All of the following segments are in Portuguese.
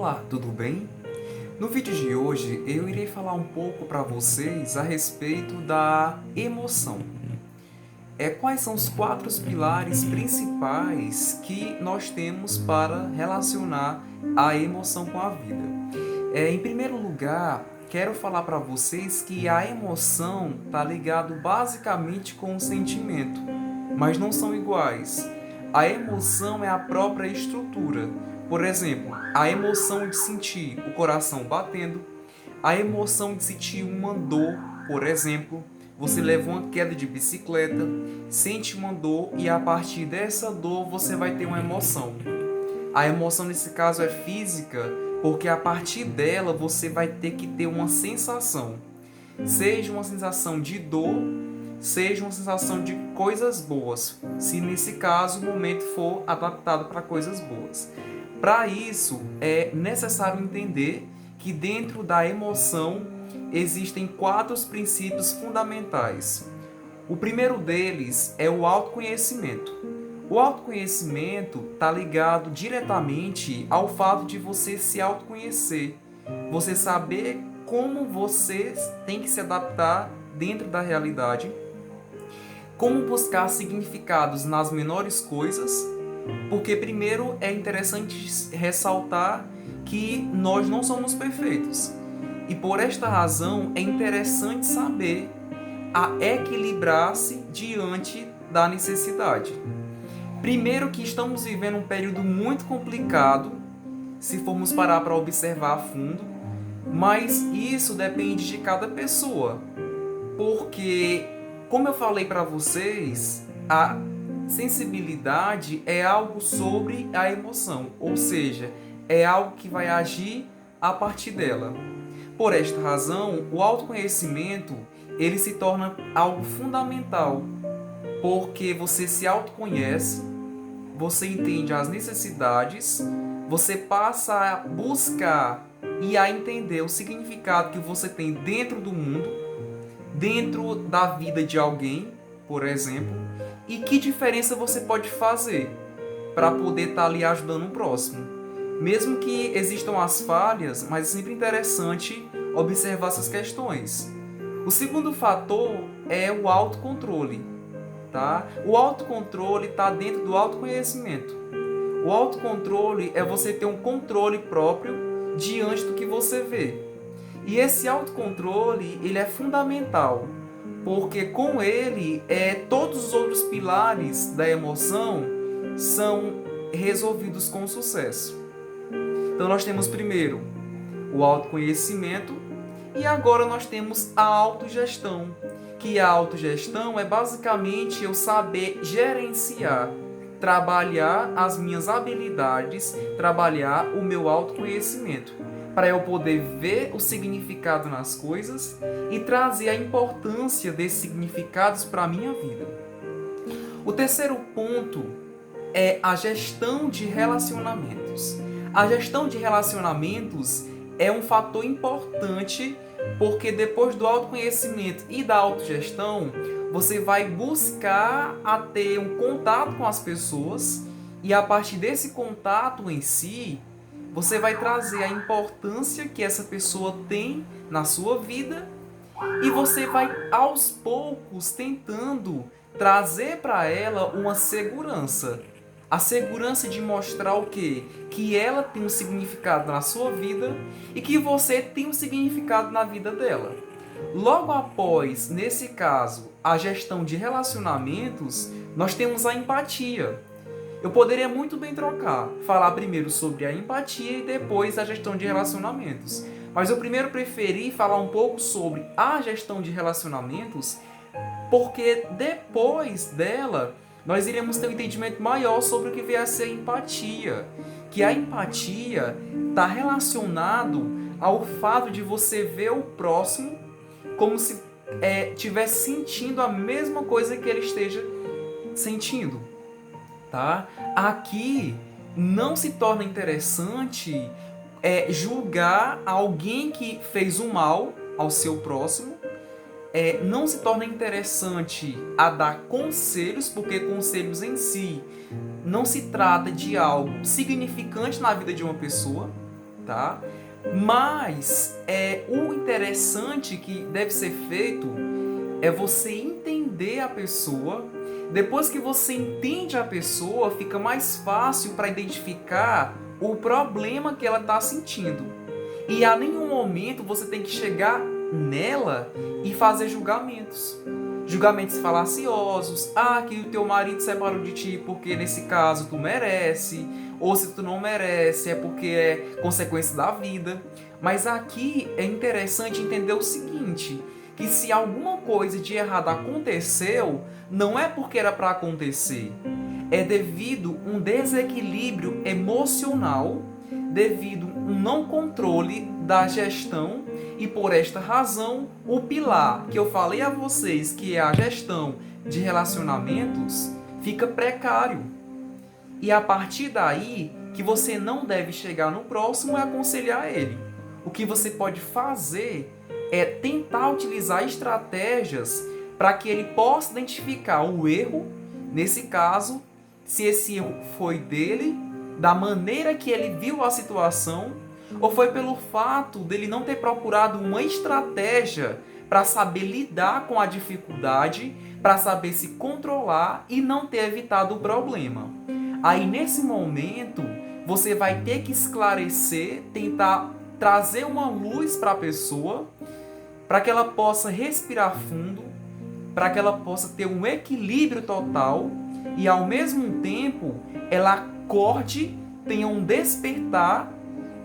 Olá, tudo bem? No vídeo de hoje eu irei falar um pouco para vocês a respeito da emoção. Quais são os quatro pilares principais que nós temos para relacionar a emoção com a vida? Em primeiro lugar, quero falar para vocês que a emoção está ligado basicamente com o sentimento, mas não são iguais. A emoção é a própria estrutura. Por exemplo, a emoção de sentir o coração batendo, a emoção de sentir uma dor, por exemplo, você leva uma queda de bicicleta, sente uma dor e a partir dessa dor você vai ter uma emoção. A emoção nesse caso é física, porque a partir dela você vai ter que ter uma sensação. Seja uma sensação de dor, seja uma sensação de coisas boas, se nesse caso o momento for adaptado para coisas boas. Para isso, é necessário entender que dentro da emoção existem quatro princípios fundamentais. O primeiro deles é o autoconhecimento. O autoconhecimento está ligado diretamente ao fato de você se autoconhecer, você saber como você tem que se adaptar dentro da realidade, como buscar significados nas menores coisas, porque primeiro é interessante ressaltar que nós não somos perfeitos. E por esta razão é interessante saber a equilibrar-se diante da necessidade. Primeiro que estamos vivendo um período muito complicado, se formos parar para observar a fundo, mas isso depende de cada pessoa. Porque, como eu falei para vocês, a sensibilidade é algo sobre a emoção, ou seja, é algo que vai agir a partir dela. Por esta razão, o autoconhecimento ele se torna algo fundamental, porque você se autoconhece, você entende as necessidades, você passa a buscar e a entender o significado que você tem dentro do mundo, dentro da vida de alguém, por exemplo, e que diferença você pode fazer para poder estar ali ajudando o próximo. Mesmo que existam as falhas, mas é sempre interessante observar essas questões. O segundo fator é o autocontrole. Tá? O autocontrole está dentro do autoconhecimento. O autocontrole é você ter um controle próprio diante do que você vê. E esse autocontrole ele é fundamental, porque com ele todos os outros pilares da emoção são resolvidos com sucesso. Então nós temos primeiro o autoconhecimento e agora nós temos a autogestão, que a autogestão é basicamente eu saber gerenciar, trabalhar as minhas habilidades, trabalhar o meu autoconhecimento, para eu poder ver o significado nas coisas e trazer a importância desses significados para a minha vida. O terceiro ponto é a gestão de relacionamentos. A gestão de relacionamentos é um fator importante porque depois do autoconhecimento e da autogestão, você vai buscar a ter um contato com as pessoas e a partir desse contato em si, você vai trazer a importância que essa pessoa tem na sua vida e você vai aos poucos tentando trazer para ela uma segurança. A segurança de mostrar o quê? Que ela tem um significado na sua vida e que você tem um significado na vida dela. Logo após, nesse caso, a gestão de relacionamentos, nós temos a empatia. Eu poderia muito bem falar primeiro sobre a empatia e depois a gestão de relacionamentos. Mas eu primeiro preferi falar um pouco sobre a gestão de relacionamentos, porque depois dela nós iremos ter um entendimento maior sobre o que vier a ser empatia. Que a empatia está relacionado ao fato de você ver o próximo como se estivesse sentindo a mesma coisa que ele esteja sentindo. Tá? Aqui não se torna interessante julgar alguém que fez o mal ao seu próximo, não se torna interessante a dar conselhos, porque conselhos em si não se trata de algo significante na vida de uma pessoa, tá? Mas o interessante que deve ser feito é você entender a pessoa. Depois que você entende a pessoa, fica mais fácil para identificar o problema que ela está sentindo. E a nenhum momento você tem que chegar nela e fazer julgamentos. Julgamentos falaciosos. Ah, que o teu marido separou de ti porque nesse caso tu merece. Ou se tu não merece é porque é consequência da vida. Mas aqui é interessante entender o seguinte, que se alguma coisa de errado aconteceu, não é porque era para acontecer. É devido a um desequilíbrio emocional, devido a um não controle da gestão, e por esta razão, o pilar que eu falei a vocês, que é a gestão de relacionamentos, fica precário. E a partir daí, que você não deve chegar no próximo e aconselhar ele. O que você pode fazer é tentar utilizar estratégias para que ele possa identificar o erro, nesse caso, se esse erro foi dele, da maneira que ele viu a situação, ou foi pelo fato dele não ter procurado uma estratégia para saber lidar com a dificuldade, para saber se controlar e não ter evitado o problema. Aí, nesse momento, você vai ter que esclarecer, tentar trazer uma luz para a pessoa, para que ela possa respirar fundo, para que ela possa ter um equilíbrio total e, ao mesmo tempo, ela acorde, tenha um despertar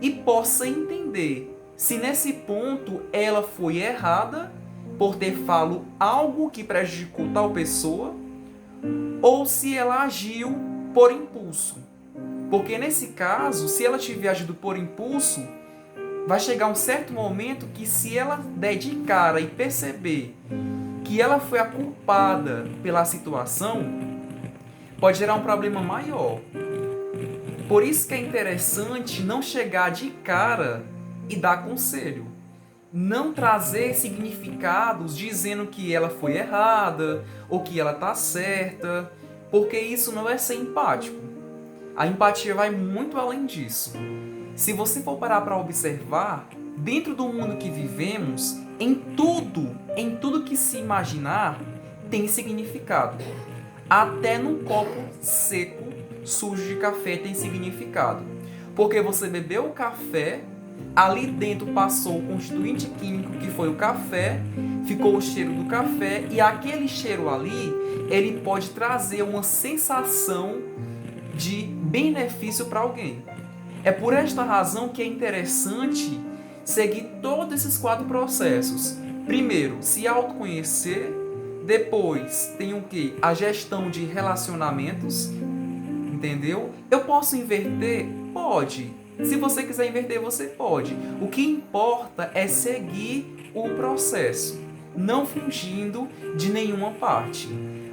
e possa entender se nesse ponto ela foi errada por ter falado algo que prejudicou tal pessoa ou se ela agiu por impulso. Porque nesse caso, se ela tiver agido por impulso, vai chegar um certo momento que se ela der de cara e perceber que ela foi a culpada pela situação, pode gerar um problema maior. Por isso que é interessante não chegar de cara e dar conselho. Não trazer significados dizendo que ela foi errada ou que ela está certa, porque isso não é ser empático. A empatia vai muito além disso. Se você for parar para observar, dentro do mundo que vivemos, em tudo que se imaginar, tem significado. Até num copo seco, sujo de café, tem significado. Porque você bebeu o café, ali dentro passou o constituinte químico que foi o café, ficou o cheiro do café, e aquele cheiro ali, ele pode trazer uma sensação de benefício para alguém. É por esta razão que é interessante seguir todos esses 4 processos. Primeiro, se autoconhecer. Depois, tem o quê? A gestão de relacionamentos. Entendeu? Eu posso inverter? Pode. Se você quiser inverter, você pode. O que importa é seguir o processo, não fugindo de nenhuma parte.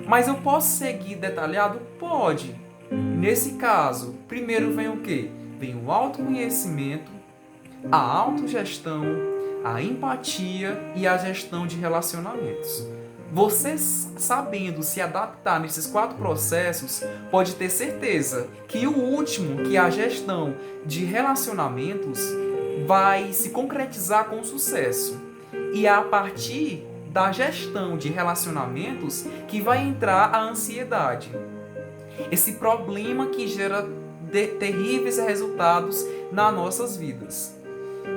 Mas eu posso seguir detalhado? Pode. Nesse caso, primeiro vem o quê? Vem o autoconhecimento, a autogestão, a empatia e a gestão de relacionamentos. Você sabendo se adaptar nesses 4 processos, pode ter certeza que o último, que é a gestão de relacionamentos, vai se concretizar com sucesso. E é a partir da gestão de relacionamentos que vai entrar a ansiedade. Esse problema que gera terríveis resultados nas nossas vidas.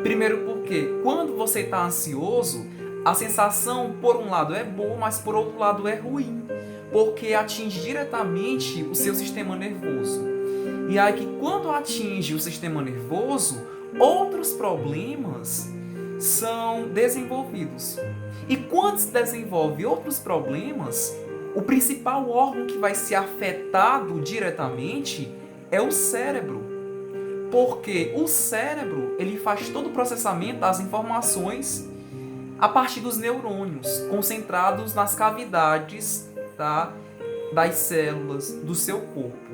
Primeiro porque quando você está ansioso, a sensação por um lado é boa, mas por outro lado é ruim, porque atinge diretamente o seu sistema nervoso. E aí que quando atinge o sistema nervoso, outros problemas são desenvolvidos. E quando se desenvolve outros problemas, o principal órgão que vai ser afetado diretamente é o cérebro. Porque o cérebro, ele faz todo o processamento das informações a partir dos neurônios, concentrados nas cavidades, tá, das células do seu corpo.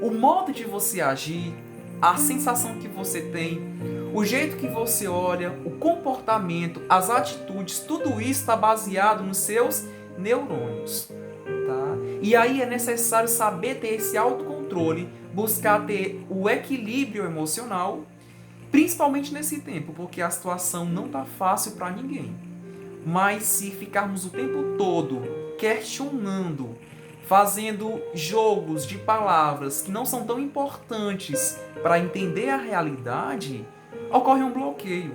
O modo de você agir, a sensação que você tem, o jeito que você olha, o comportamento, as atitudes, tudo isso está baseado nos seus neurônios. Tá? E aí é necessário saber ter esse autocontrole, buscar ter o equilíbrio emocional Principalmente nesse tempo, porque a situação não está fácil para ninguém. Mas se ficarmos o tempo todo questionando, fazendo jogos de palavras que não são tão importantes para entender a realidade, ocorre um bloqueio.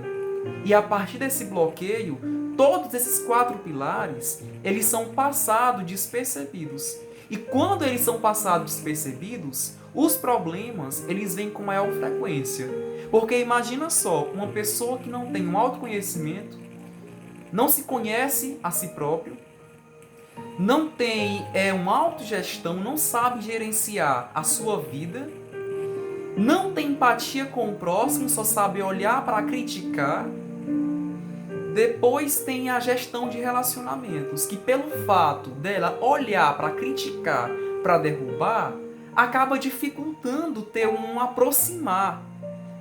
E a partir desse bloqueio, todos esses 4 pilares, eles são passados despercebidos. E quando eles são passados despercebidos, os problemas, eles vêm com maior frequência. Porque imagina só, uma pessoa que não tem um autoconhecimento, não se conhece a si próprio, não tem uma autogestão, não sabe gerenciar a sua vida, não tem empatia com o próximo, só sabe olhar para criticar. Depois tem a gestão de relacionamentos, que pelo fato dela olhar para criticar, para derrubar, acaba dificultando ter um aproximar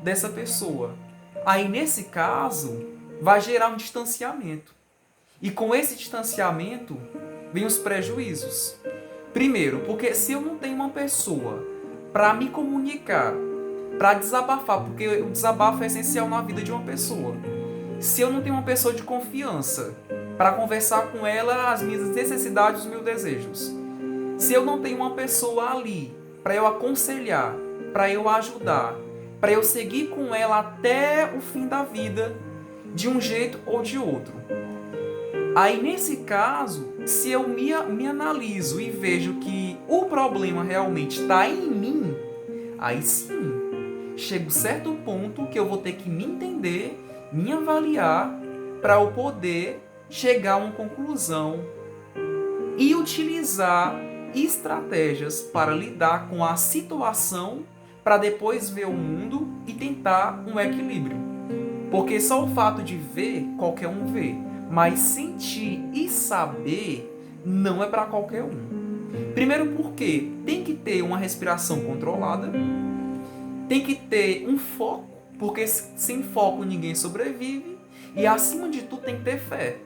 dessa pessoa. Aí nesse caso, vai gerar um distanciamento. E com esse distanciamento, vem os prejuízos. Primeiro, porque se eu não tenho uma pessoa para me comunicar, para desabafar, porque o desabafo é essencial na vida de uma pessoa. Se eu não tenho uma pessoa de confiança para conversar com ela as minhas necessidades, os meus desejos. Se eu não tenho uma pessoa ali para eu aconselhar, para eu ajudar, para eu seguir com ela até o fim da vida, de um jeito ou de outro. Aí, nesse caso, se eu me analiso e vejo que o problema realmente está em mim, aí sim, chega um certo ponto que eu vou ter que me entender, me avaliar, para eu poder chegar a uma conclusão e utilizar estratégias para lidar com a situação, para depois ver o mundo e tentar um equilíbrio. Porque só o fato de ver, qualquer um vê. Mas sentir e saber não é para qualquer um. Primeiro porque tem que ter uma respiração controlada, tem que ter um foco, porque sem foco ninguém sobrevive, e acima de tudo tem que ter fé.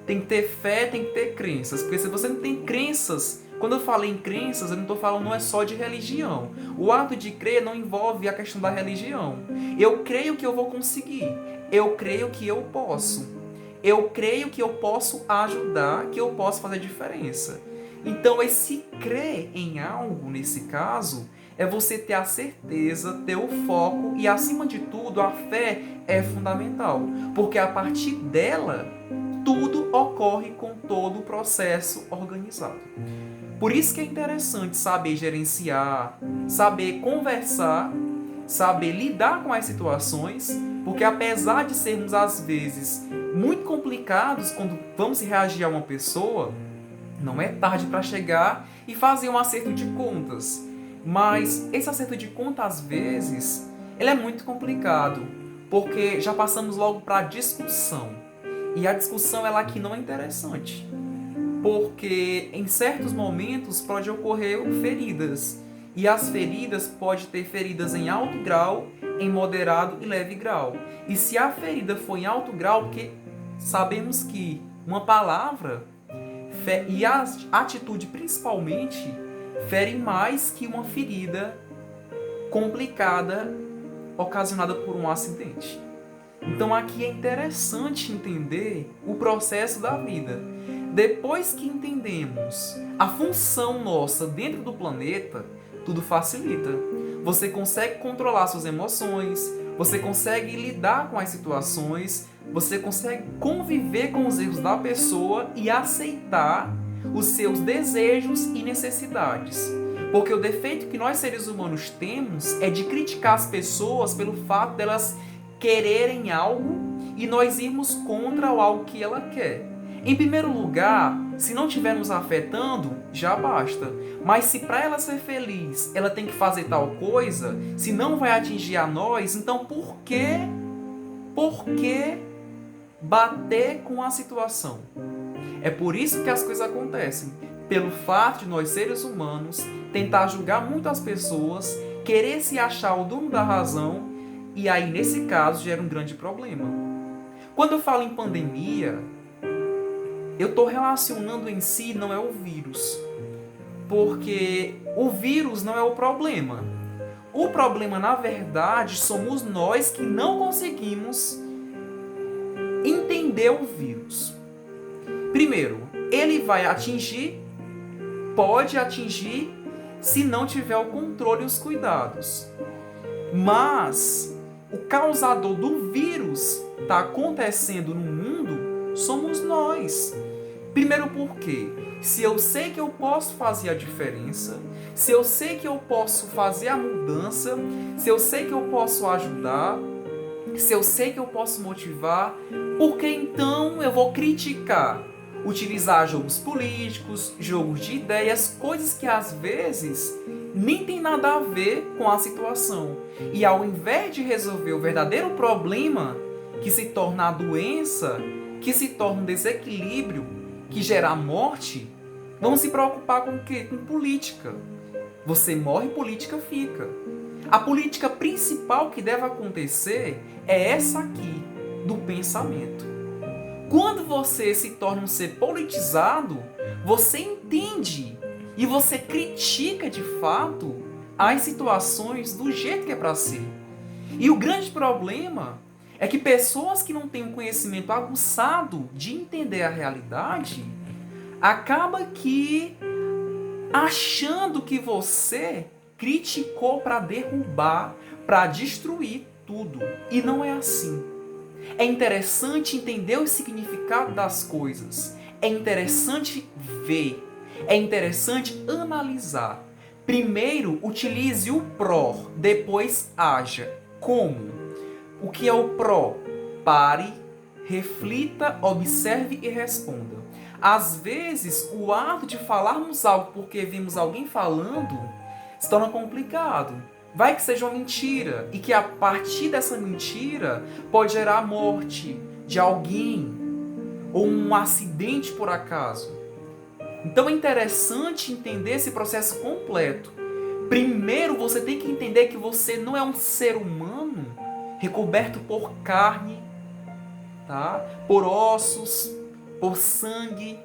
Tem que ter fé, tem que ter crenças, porque se você não tem crenças, quando eu falo em crenças, eu não estou falando não é só de religião. O ato de crer não envolve a questão da religião. Eu creio que eu vou conseguir, eu creio que eu posso. Eu creio que eu posso ajudar, que eu posso fazer diferença. Então, esse crer em algo, nesse caso, é você ter a certeza, ter o foco e, acima de tudo, a fé é fundamental. Porque a partir dela, tudo ocorre com todo o processo organizado. Por isso que é interessante saber gerenciar, saber conversar, saber lidar com as situações, porque apesar de sermos, às vezes, muito complicados quando vamos reagir a uma pessoa, não é tarde para chegar e fazer um acerto de contas. Mas esse acerto de contas, às vezes, ele é muito complicado, porque já passamos logo para a discussão. E a discussão ela aqui não é interessante, porque em certos momentos pode ocorrer feridas. E as feridas pode ter feridas em alto grau, em moderado e leve grau. E se a ferida for em alto grau, porque sabemos que uma palavra e a atitude principalmente ferem mais que uma ferida complicada ocasionada por um acidente. Então aqui é interessante entender o processo da vida. Depois que entendemos a função nossa dentro do planeta, tudo facilita. Você consegue controlar suas emoções, você consegue lidar com as situações, você consegue conviver com os erros da pessoa e aceitar os seus desejos e necessidades. Porque o defeito que nós seres humanos temos é de criticar as pessoas pelo fato delas quererem algo e nós irmos contra o algo que ela quer. Em primeiro lugar, se não estiver nos afetando, já basta. Mas se para ela ser feliz, ela tem que fazer tal coisa, se não vai atingir a nós, então por que bater com a situação? É por isso que as coisas acontecem. Pelo fato de nós, seres humanos, tentar julgar muito as pessoas, querer se achar o dono da razão, e aí, nesse caso, gera um grande problema. Quando eu falo em pandemia, eu estou relacionando em si não é o vírus. Porque o vírus não é o problema. o problema, na verdade, somos nós que não conseguimos entender o vírus. Primeiro, ele vai atingir, pode atingir, se não tiver o controle e os cuidados. Mas o causador do vírus está acontecendo no mundo, somos nós. Primeiro porque, se eu sei que eu posso fazer a diferença, se eu sei que eu posso fazer a mudança, se eu sei que eu posso ajudar, se eu sei que eu posso motivar, por que então eu vou criticar? Utilizar jogos políticos, jogos de ideias, coisas que às vezes nem tem nada a ver com a situação. E ao invés de resolver o verdadeiro problema, que se torna a doença, que se torna um desequilíbrio, que gera a morte, vamos se preocupar com o quê? Com política. Você morre, política fica. A política principal que deve acontecer é essa aqui, do pensamento. Quando você se torna um ser politizado, você entende e você critica de fato as situações do jeito que é para ser. E o grande problema é que pessoas que não têm um conhecimento aguçado de entender a realidade, acaba que achando que você criticou para derrubar, para destruir tudo. E não é assim. É interessante entender o significado das coisas. É interessante ver. É interessante analisar. Primeiro, utilize o pró, depois haja. Como? O que é o pró? Pare, reflita, observe e responda. Às vezes, o ato de falarmos algo porque vimos alguém falando se torna complicado. Vai que seja uma mentira e que a partir dessa mentira pode gerar a morte de alguém ou um acidente por acaso. Então é interessante entender esse processo completo. Primeiro você tem que entender que você não é um ser humano recoberto por carne, tá? Por ossos, por sangue,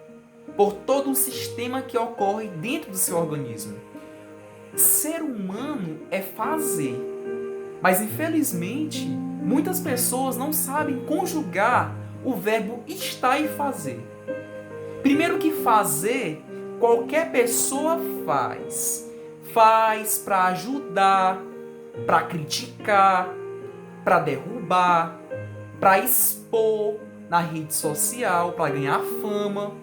por todo um sistema que ocorre dentro do seu organismo. Ser humano é fazer, mas infelizmente muitas pessoas não sabem conjugar o verbo estar e fazer. Primeiro que fazer, qualquer pessoa faz. Faz para ajudar, para criticar, para derrubar, para expor na rede social, para ganhar fama.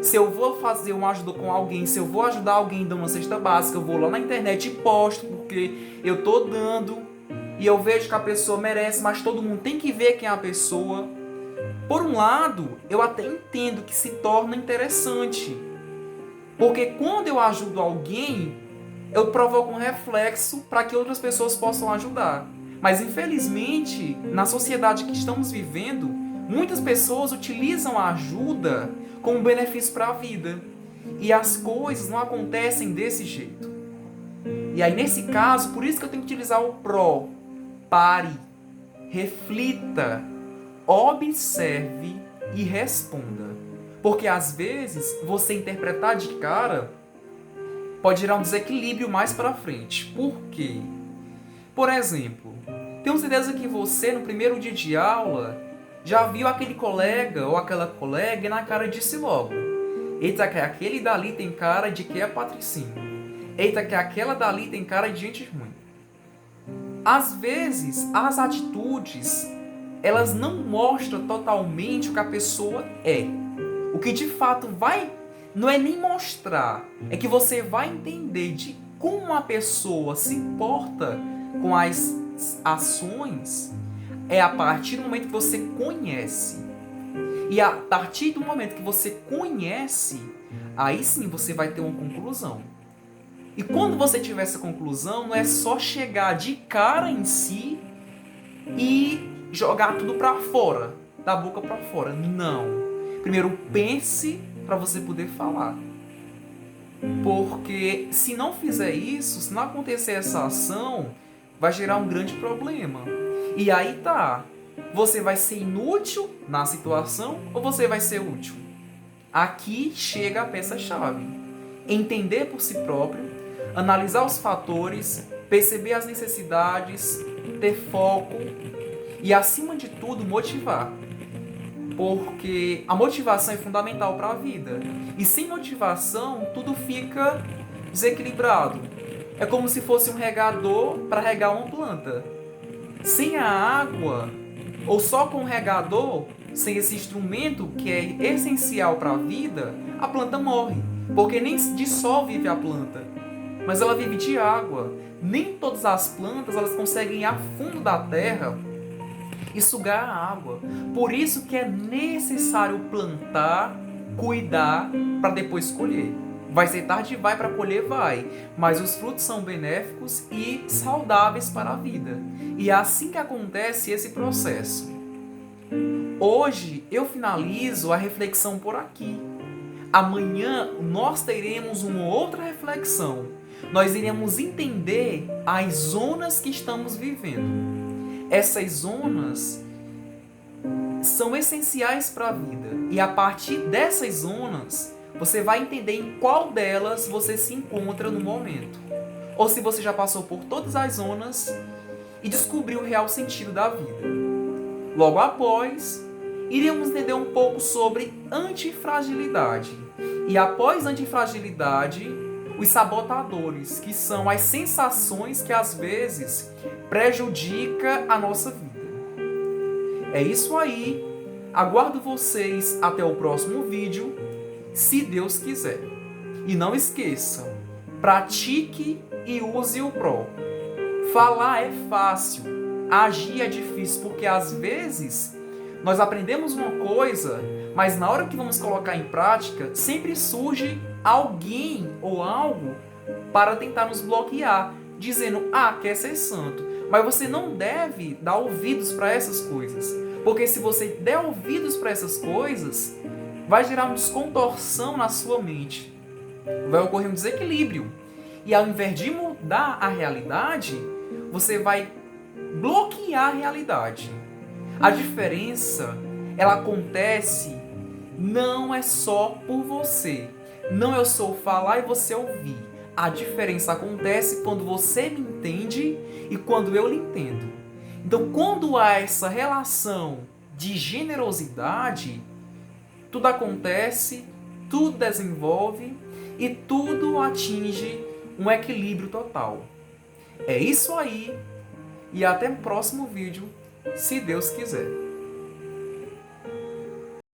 Se eu vou fazer uma ajuda com alguém, se eu vou ajudar alguém dando uma cesta básica, eu vou lá na internet e posto, porque eu tô dando e eu vejo que a pessoa merece, mas todo mundo tem que ver quem é a pessoa. Por um lado, eu até entendo que se torna interessante, porque quando eu ajudo alguém, eu provoco um reflexo para que outras pessoas possam ajudar. Mas infelizmente, na sociedade que estamos vivendo, muitas pessoas utilizam a ajuda como benefício para a vida. E as coisas não acontecem desse jeito. E aí, nesse caso, por isso que eu tenho que utilizar o pró. Pare, reflita, observe e responda. Porque às vezes, você interpretar de cara pode gerar um desequilíbrio mais para frente. Por quê? Por exemplo, tenho certeza que você, no primeiro dia de aula, já viu aquele colega ou aquela colega e na cara disse logo: eita, que aquele dali tem cara de que é patricinho. Eita, que aquela dali tem cara de gente ruim. Às vezes, as atitudes, elas não mostram totalmente o que a pessoa é. O que de fato não é nem mostrar, é que você vai entender de como a pessoa se porta com as ações é a partir do momento que você conhece. E a partir do momento que você conhece, aí sim você vai ter uma conclusão. E quando você tiver essa conclusão, não é só chegar de cara em si e jogar tudo pra fora, da boca pra fora. Não. Primeiro pense para você poder falar. Porque se não fizer isso, se não acontecer essa ação, vai gerar um grande problema. E aí tá, você vai ser inútil na situação ou você vai ser útil? Aqui chega a peça-chave. Entender por si próprio, analisar os fatores, perceber as necessidades, ter foco e, acima de tudo, motivar. Porque a motivação é fundamental para a vida. E sem motivação, tudo fica desequilibrado. É como se fosse um regador para regar uma planta. Sem a água, ou só com o regador, sem esse instrumento que é essencial para a vida, a planta morre. Porque nem de sol vive a planta, mas ela vive de água. Nem todas as plantas elas conseguem ir a fundo da terra e sugar a água. Por isso que é necessário plantar, cuidar, para depois colher. Vai ser tarde, vai, para colher, vai. Mas os frutos são benéficos e saudáveis para a vida. E é assim que acontece esse processo. Hoje eu finalizo a reflexão por aqui. Amanhã nós teremos uma outra reflexão. Nós iremos entender as zonas que estamos vivendo. Essas zonas são essenciais para a vida. E a partir dessas zonas, você vai entender em qual delas você se encontra no momento. Ou se você já passou por todas as zonas e descobriu o real sentido da vida. Logo após, iremos entender um pouco sobre antifragilidade. E após antifragilidade, os sabotadores, que são as sensações que às vezes prejudicam a nossa vida. É isso aí. Aguardo vocês até o próximo vídeo, se Deus quiser. E não esqueçam, pratique e use o PRO. Falar é fácil, agir é difícil, porque às vezes nós aprendemos uma coisa, mas na hora que vamos colocar em prática, sempre surge alguém ou algo para tentar nos bloquear, dizendo, quer ser santo. Mas você não deve dar ouvidos para essas coisas, porque se você der ouvidos para essas coisas, vai gerar uma descontorção na sua mente, vai ocorrer um desequilíbrio, e ao invés de mudar a realidade, você vai bloquear a realidade. A diferença, ela acontece, não é só por você. Não eu sou falar e você ouvir. A diferença acontece quando você me entende e quando eu lhe entendo. Então, quando há essa relação de generosidade, tudo acontece, tudo desenvolve e tudo atinge um equilíbrio total. É isso aí. E até o próximo vídeo, se Deus quiser.